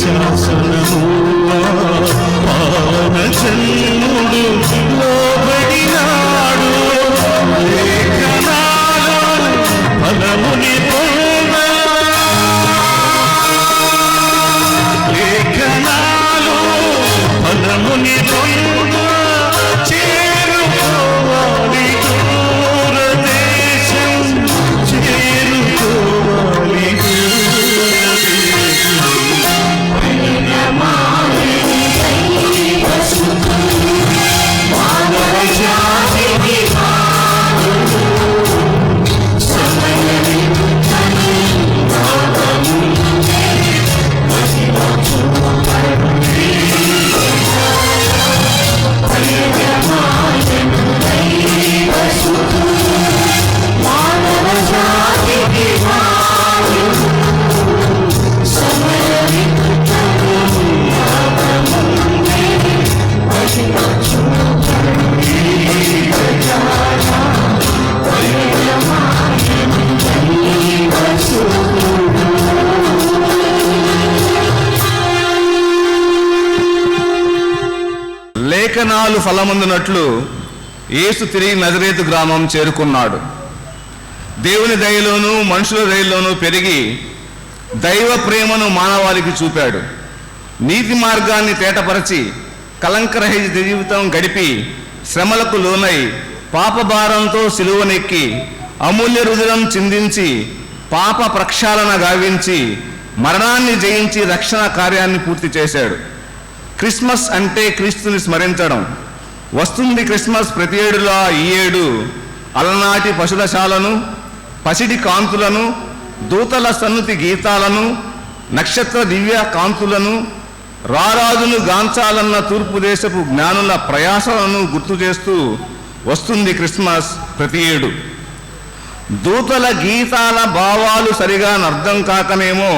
శాసనము పావన జన్ముడు లోబడినాడు లేఖనాలు ఫలముని పొంద లేఖనాలు ఫలముని పొంద చేరుకోవాలి దూరదేశం చేరుకోవాలి మానవ జాతికి లేఖనాలు ఫలమందునట్లు యేసు తిరిగి నజరేతు గ్రామం చేరుకున్నాడు. దేవుని దయలోనూ మనుషుల దయలోనూ పెరిగి దైవ ప్రేమను మానవాళికి చూపాడు. నీతి మార్గాన్ని తేటపరచి కలంకరహిత జీవితం గడిపి శ్రమలకు లోనై పాపభారంతో సిలువనెక్కి అమూల్య రుధిరం చిందించి పాప ప్రక్షాళన గావించి మరణాన్ని జయించి రక్షణ కార్యాన్ని పూర్తి చేశాడు. క్రిస్మస్ అంటే క్రీస్తుని స్మరించడం. వస్తుంది క్రిస్మస్ ప్రతి ఏడులా ఈ ఏడు అలనాటి పశులశాలను పసిడి కాంతులను దూతల సన్నుతి గీతాలను నక్షత్ర దివ్య కాంతులను రారాజును గాంచాలన్న తూర్పు దేశపు జ్ఞానుల ప్రయాసలను గుర్తు చేస్తూ వస్తుంది క్రిస్మస్ ప్రతి ఏడు. దూతల గీతాల భావాలు సరిగా అర్థం కాకనేమో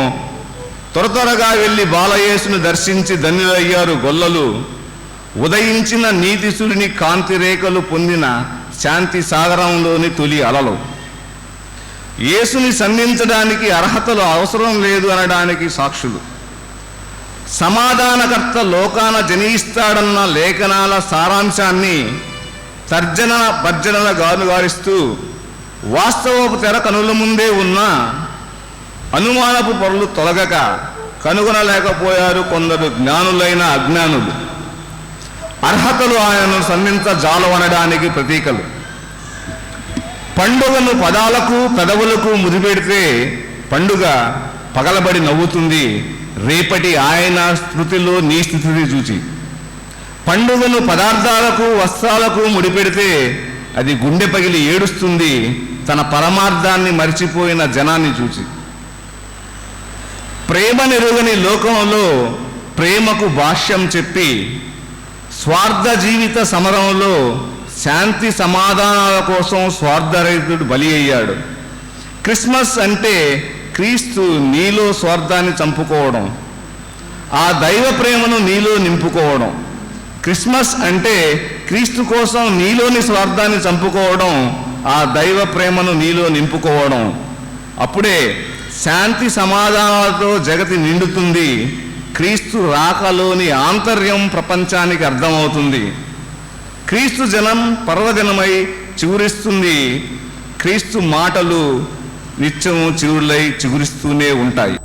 త్వరగా వెళ్ళి బాలయేసును దర్శించి ధన్యులయ్యారు గొల్లలు. ఉదయించిన నీతిసుడిని కాంతి రేఖలు పొందిన శాంతి సాగరంలోని తొలి అలలు. యేసుని సంధించడానికి అర్హతలు అవసరం లేదు అనడానికి సాక్షులు. సమాధానకర్త లోకాన జనిస్తాడన్న లేఖనాల సారాంశాన్ని తర్జన భర్జనల గానుగారిస్తూ వాస్తవపు తెర కనుల ముందే ఉన్న అనుమానపు పొరలు తొలగక కనుగొనలేకపోయారు కొందరు జ్ఞానులైన అజ్ఞానులు. అర్హతలు ఆయనను సంధించజాలవనడానికి ప్రతీకలు. పండుగను పదాలకు పెదవులకు ముదిపెడితే పండుగ పగలబడి నవ్వుతుంది రేపటి ఆయన స్మృతిలో నీ స్థితిని చూచి. పండుగను పదార్థాలకు వస్త్రాలకు ముడిపెడితే అది గుండె పగిలి ఏడుస్తుంది తన పరమార్థాన్ని మరిచిపోయిన జనాన్ని చూచి. ప్రేమ నెరుగని లోకంలో ప్రేమకు భాష్యం చెప్పి స్వార్థ జీవిత సమరంలో శాంతి సమాధానాల కోసం స్వార్థరహితుడు బలి అయ్యాడు. క్రిస్మస్ అంటే క్రీస్తు నీలో స్వార్థాన్ని చంపుకోవడం, ఆ దైవ ప్రేమను నీలో నింపుకోవడం. క్రిస్మస్ అంటే క్రీస్తు కోసం నీలోని స్వార్థాన్ని చంపుకోవడం, ఆ దైవ ప్రేమను నీలో నింపుకోవడం. అప్పుడే శాంతి సమాధానాలతో జగతి నిండుతుంది. క్రీస్తు రాకలోని ఆంతర్యం ప్రపంచానికి అర్థమవుతుంది. క్రీస్తు జనం పర్వదినమై చిగురిస్తుంది. క్రీస్తు మాటలు నిత్యము చిగురులై చిగురిస్తూనే ఉంటాయి.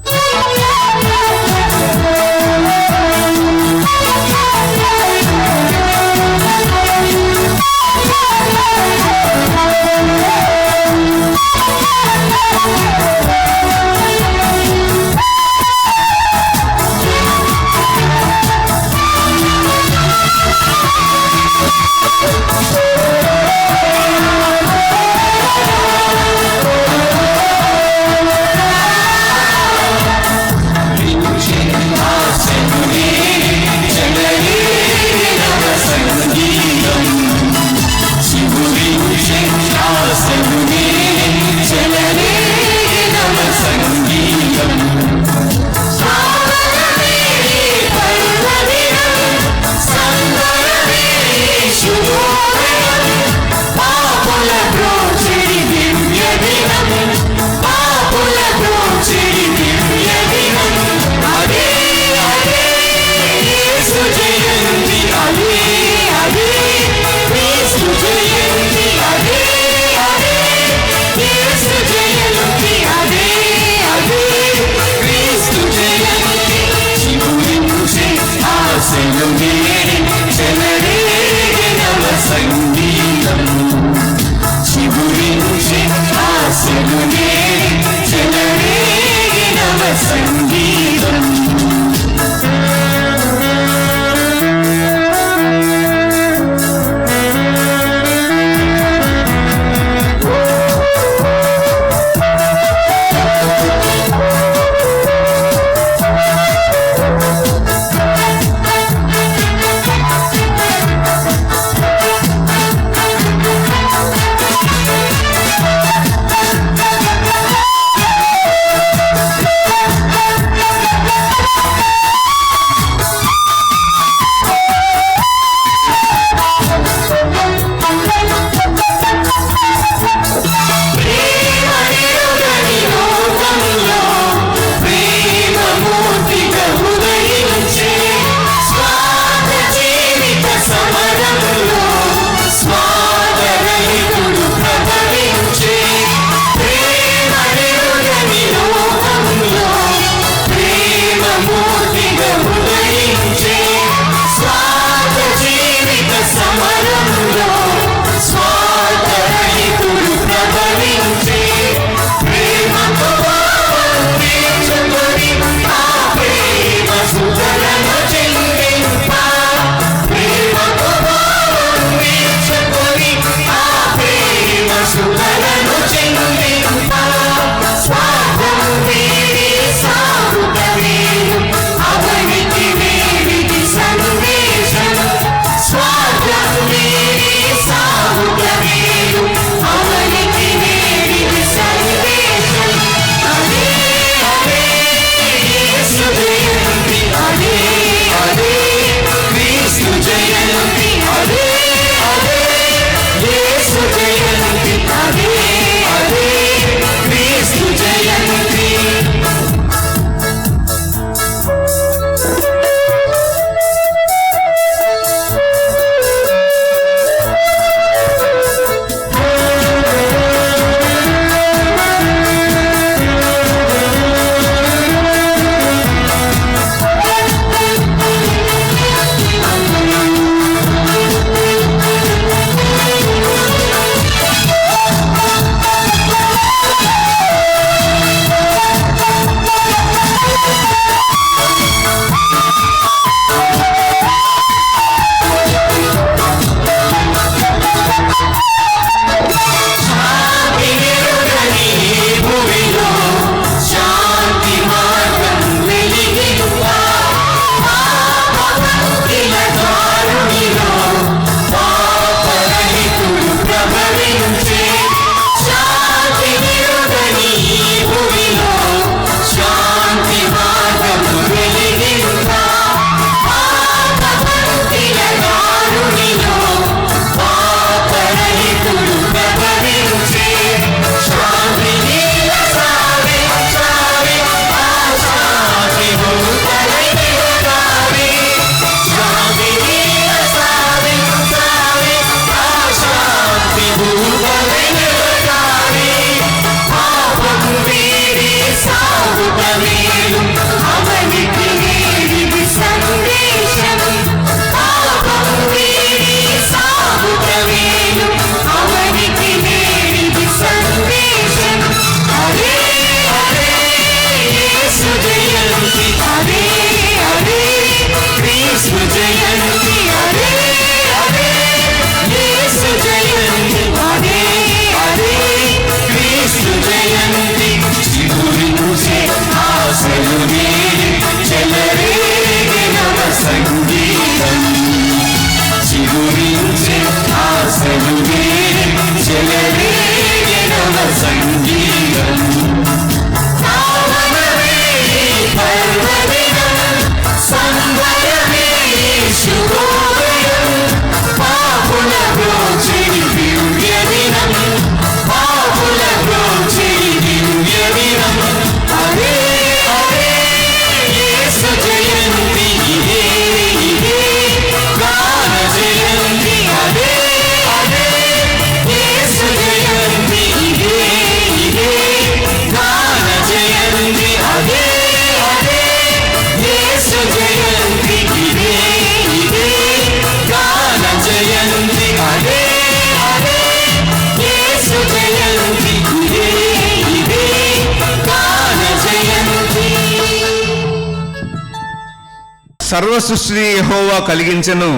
సర్వ సృష్టిని యెహోవా కలిగించెను,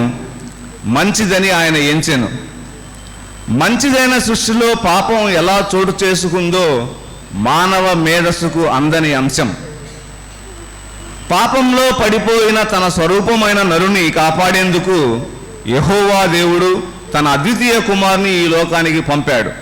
మంచిదని ఆయన ఎంచెను. మంచిదైన సృష్టిలో పాపం ఎలా చోటు చేసుకుందో మానవ మేధస్సుకు అందని అంశం. పాపంలో పడిపోయిన తన స్వరూపమైన నరుని కాపాడేందుకు యెహోవా దేవుడు తన అద్వితీయ కుమారుని ఈ లోకానికి పంపాడు.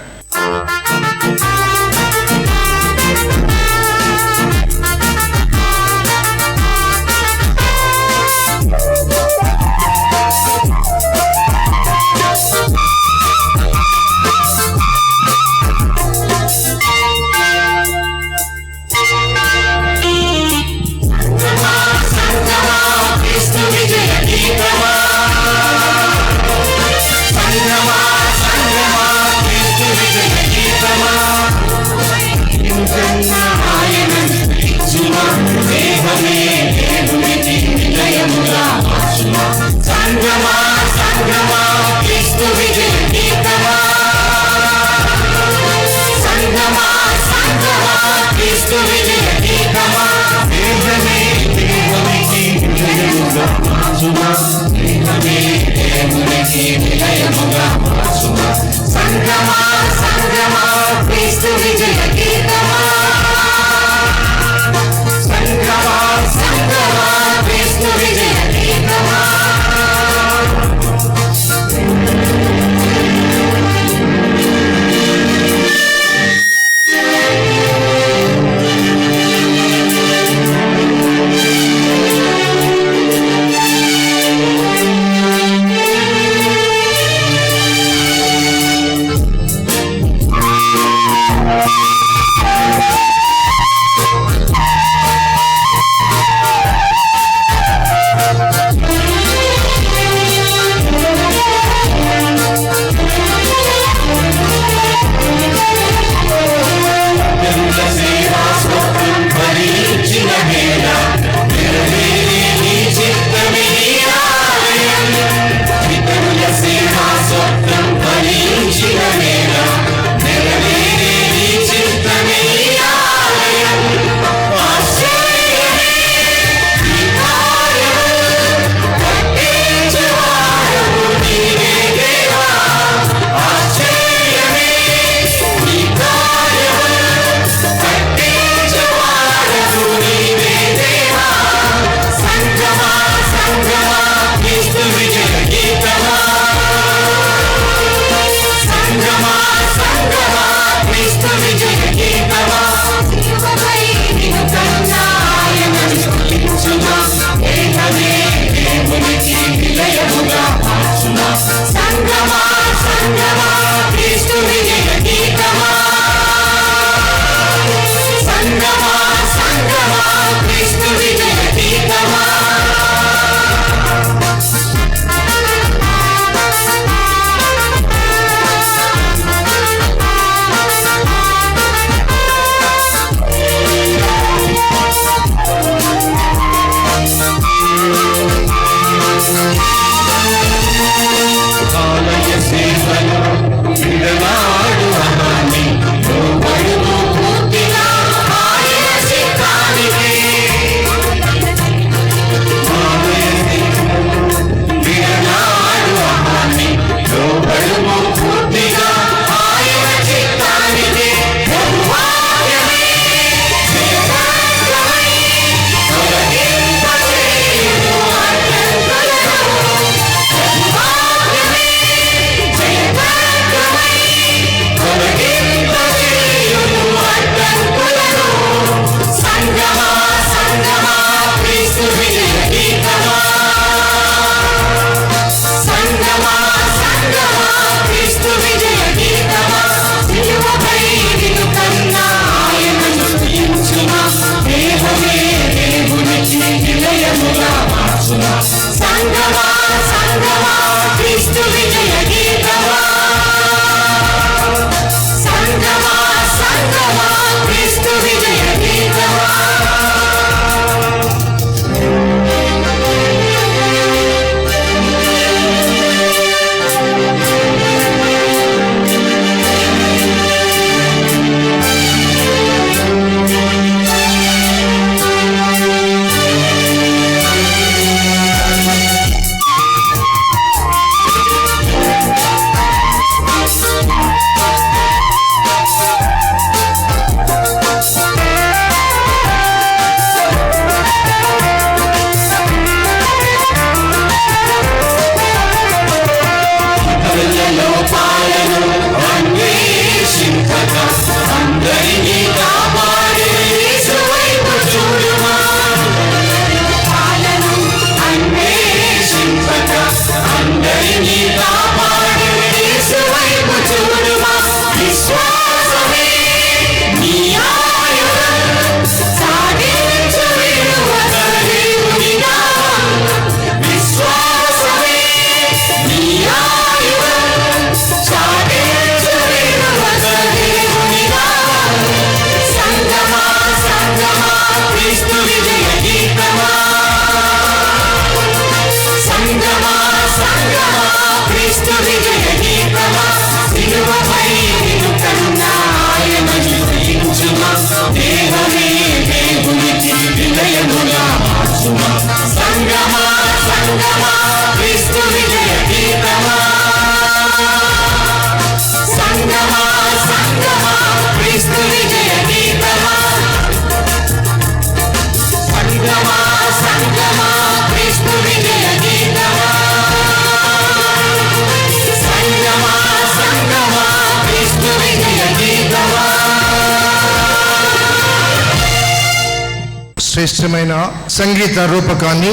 శ్రేష్టమైన సంగీత రూపకాన్ని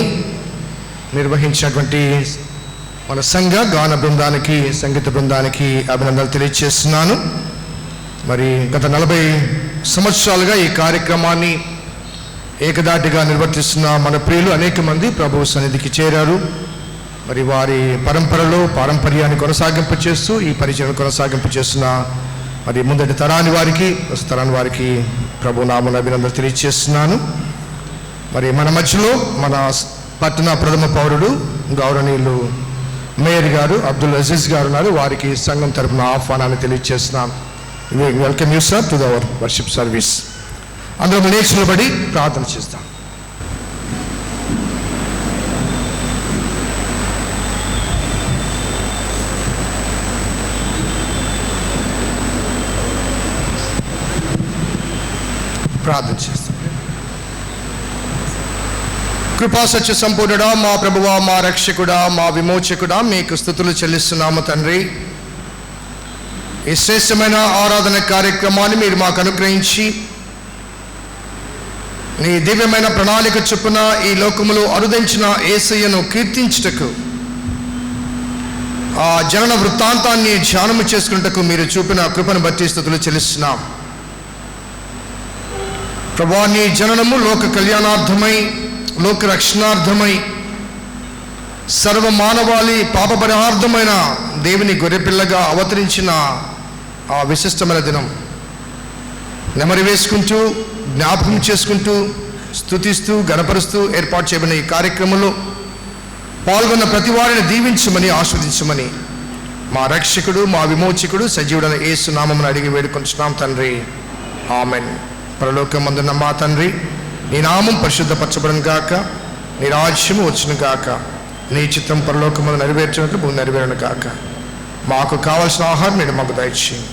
నిర్వహించినటువంటి మన సంఘ గాన బృందానికి, సంగీత బృందానికి అభినందనలు తెలియజేస్తున్నాను. మరి గత 40 సంవత్సరాలుగా ఈ కార్యక్రమాన్ని ఏకదాటిగా నిర్వర్తిస్తున్న మన ప్రియులు అనేక మంది ప్రభు సన్నిధికి చేరారు. మరి వారి పరంపరలో పారంపర్యాన్ని కొనసాగింపు చేస్తూ ఈ పరిచయం కొనసాగింపు చేస్తున్న మరి ముందటి తరాని వారికి, ప్రస్తుత తరాని వారికి ప్రభు నామమున అభినందనలు తెలియజేస్తున్నాను. మరి మన మధ్యలో మన పట్టణ ప్రథమ పౌరుడు గౌరవనీయులు మేయర్ గారు అబ్దుల్ అజీజ్ గారు ఉన్నారు. వారికి సంఘం తరపున ఆహ్వానాన్ని తెలియజేస్తున్నాం. Welcome you sir to our worship service. అందరం లేచి నిలబడి ప్రార్థన చేస్తాం. ప్రార్థన చేస్తాం. కృపా సత్య సంపూర్ణుడా, మా ప్రభువా, మా రక్షకుడా, మా విమోచకుడా, మీకు స్తుతులు చెల్లిస్తున్నాము తండ్రి. ఈ శ్రేష్టమైన ఆరాధన కార్యక్రమాన్ని మీరు మాకు అనుగ్రహించి నీ దివ్యమైన ప్రణాళిక చొప్పున ఈ లోకములో అరుదించిన యేసయ్యను కీర్తించుటకు, ఆ జనన వృత్తాంతాన్ని ధ్యానము చేసుకున్నటకు మీరు చూపిన కృపను బట్టి స్తుతులు చెల్లిస్తున్నాం. ప్రభువా, నీ జననము లోక కళ్యాణార్థమై, లోక రక్షణార్థమై, సర్వ మానవాళి పాప పరిహార్థమైన దేవుని గొర్రెపిల్లగా అవతరించిన ఆ విశిష్టమైన దినం నెమరి వేసుకుంటూ, జ్ఞాపకం చేసుకుంటూ, స్తుతిస్తూ, గణపరుస్తూ ఏర్పాటు చేయబడిన ఈ కార్యక్రమంలో పాల్గొన్న ప్రతి వారిని దీవించమని, ఆస్వాదించమని మా రక్షకుడు, మా విమోచకుడు, సజీవుడైన యేసు నామమున అడిగి వేడుకొంటున్నాం తండ్రి. ఆమెన్. పరలోకమందున్న మా తండ్రి, నీ నామం పరిశుద్ధపరచబడును గాక, నీ రాజ్యము వచ్చును గాక, నీ చిత్తం పరలోకమందు నెరవేర్చినట్లు భూమి నెరవేరును గాక. మాకు కావలసిన ఆహారం నేడు మాకు దయచేయండి.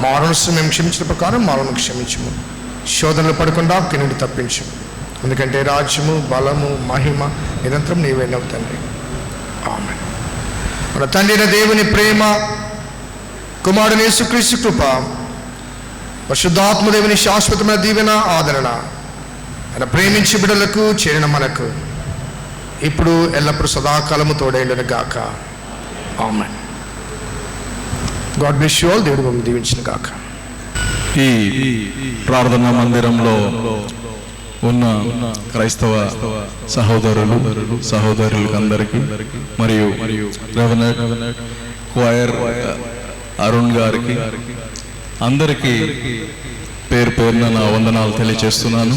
మా రుణం మేము క్షమించిన ప్రకారం మా రుణం క్షమించము. శోధనలు పడకుండా కినుడి తప్పించు. ఎందుకంటే రాజ్యము, బలము, మహిమ నిరంతరం నీవేనవు తండ్రి. ఆమేన్. మన తండ్రి అయిన దేవుని ప్రేమ, కుమారుని యేసుక్రీస్తు కృప, పరిశుద్ధాత్మదేవుని శాశ్వతమైన దీవెన, ఆదరణ ఆయన ప్రేమించి బిడ్డలకు చేరిన మనకు ఇప్పుడు ఎల్లప్పుడూ సదాకాలము తోడైండును గాక. ఆమేన్. God bless you all. దేవుడు మిమ్మల్ని దీవించును గాక. ఈ ప్రార్థనా మందిరంలో ఉన్న క్రైస్తవ సహోదరులు సహోదరులకు అందరికీ మరియు రెవెనెంట్ క్వైర్ అరుణ్ గారికి అందరికీ పేరు పేరున నా వందనాలు తెలియజేస్తున్నాను.